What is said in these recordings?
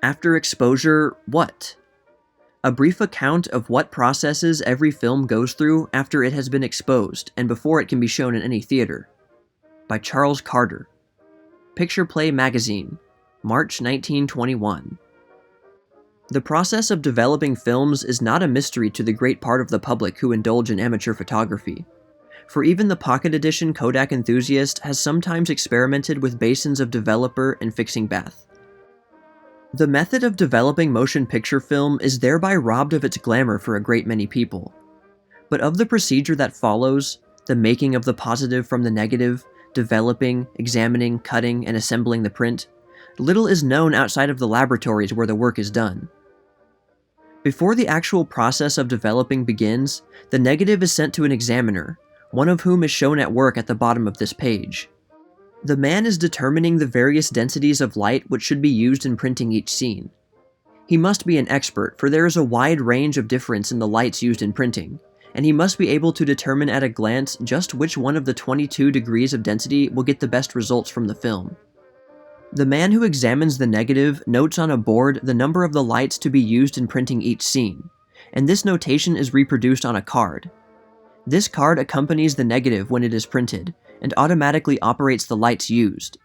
After exposure, what? A brief account of what processes every film goes through after it has been exposed and before it can be shown in any theater. By Charles Carter. Picture Play Magazine, March 1921. The process of developing films is not a mystery to the great part of the public who indulge in amateur photography. For even the pocket edition Kodak enthusiast has sometimes experimented with basins of developer and fixing bath. The method of developing motion picture film is thereby robbed of its glamour for a great many people. But of the procedure that follows, the making of the positive from the negative, developing, examining, cutting, and assembling the print, little is known outside of the laboratories where the work is done. Before the actual process of developing begins, the negative is sent to an examiner, one of whom is shown at work at the bottom of this page. The man is determining the various densities of light which should be used in printing each scene. He must be an expert, for there is a wide range of difference in the lights used in printing, and he must be able to determine at a glance just which one of the 22 degrees of density will get the best results from the film. The man who examines the negative notes on a board the number of the lights to be used in printing each scene, and this notation is reproduced on a card. This card accompanies the negative when it is printed, and automatically operates the lights used.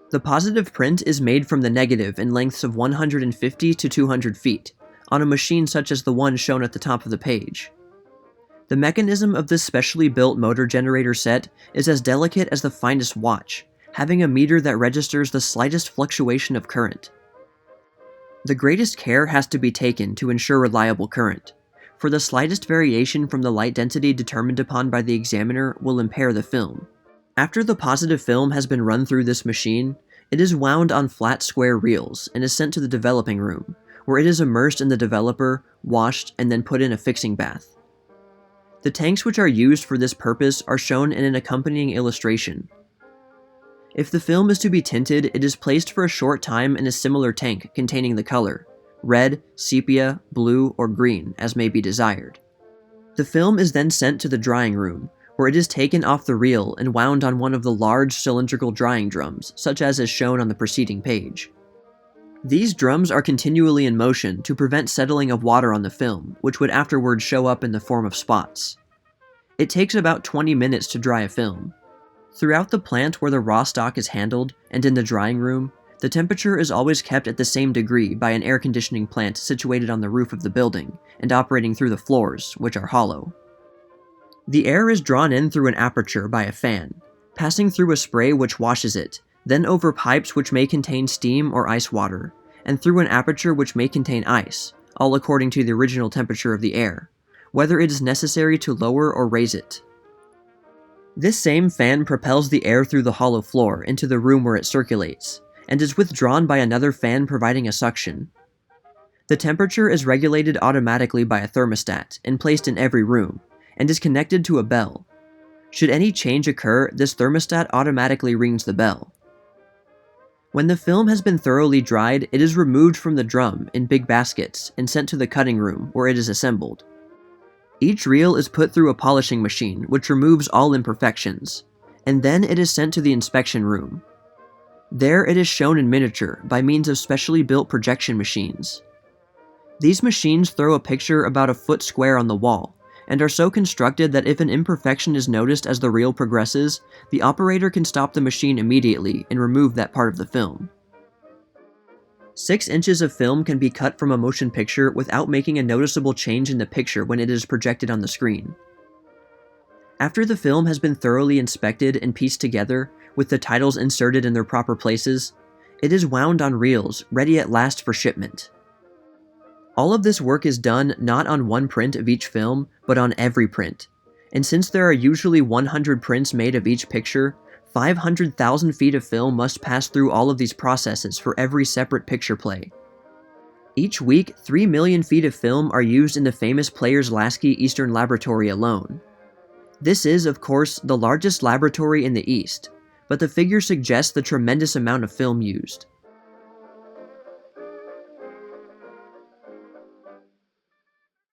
The positive print is made from the negative in lengths of 150 to 200 feet, on a machine such as the one shown at the top of the page. The mechanism of this specially built motor generator set is as delicate as the finest watch, having a meter that registers the slightest fluctuation of current. The greatest care has to be taken to ensure reliable current, for the slightest variation from the light density determined upon by the examiner will impair the film. After the positive film has been run through this machine, it is wound on flat square reels and is sent to the developing room, where it is immersed in the developer, washed, and then put in a fixing bath. The tanks which are used for this purpose are shown in an accompanying illustration. If the film is to be tinted, it is placed for a short time in a similar tank containing the color, red, sepia, blue, or green, as may be desired. The film is then sent to the drying room, where it is taken off the reel and wound on one of the large cylindrical drying drums, such as is shown on the preceding page. These drums are continually in motion to prevent settling of water on the film, which would afterwards show up in the form of spots. It takes about 20 minutes to dry a film. Throughout the plant where the raw stock is handled, and in the drying room, the temperature is always kept at the same degree by an air conditioning plant situated on the roof of the building, and operating through the floors, which are hollow. The air is drawn in through an aperture by a fan, passing through a spray which washes it, then over pipes which may contain steam or ice water, and through an aperture which may contain ice, all according to the original temperature of the air, whether it is necessary to lower or raise it. This same fan propels the air through the hollow floor into the room where it circulates, and is withdrawn by another fan providing a suction. The temperature is regulated automatically by a thermostat and placed in every room, and is connected to a bell. Should any change occur, this thermostat automatically rings the bell. When the film has been thoroughly dried, it is removed from the drum in big baskets and sent to the cutting room where it is assembled. Each reel is put through a polishing machine which removes all imperfections, and then it is sent to the inspection room. There it is shown in miniature by means of specially built projection machines. These machines throw a picture about a foot square on the wall, and are so constructed that if an imperfection is noticed as the reel progresses, the operator can stop the machine immediately and remove that part of the film. 6 inches of film can be cut from a motion picture without making a noticeable change in the picture when it is projected on the screen. After the film has been thoroughly inspected and pieced together, with the titles inserted in their proper places, it is wound on reels, ready at last for shipment. All of this work is done not on one print of each film, but on every print, and since there are usually 100 prints made of each picture, 500,000 feet of film must pass through all of these processes for every separate picture play. Each week, 3 million feet of film are used in the famous Players-Lasky Eastern Laboratory alone. This is, of course, the largest laboratory in the East, but the figure suggests the tremendous amount of film used.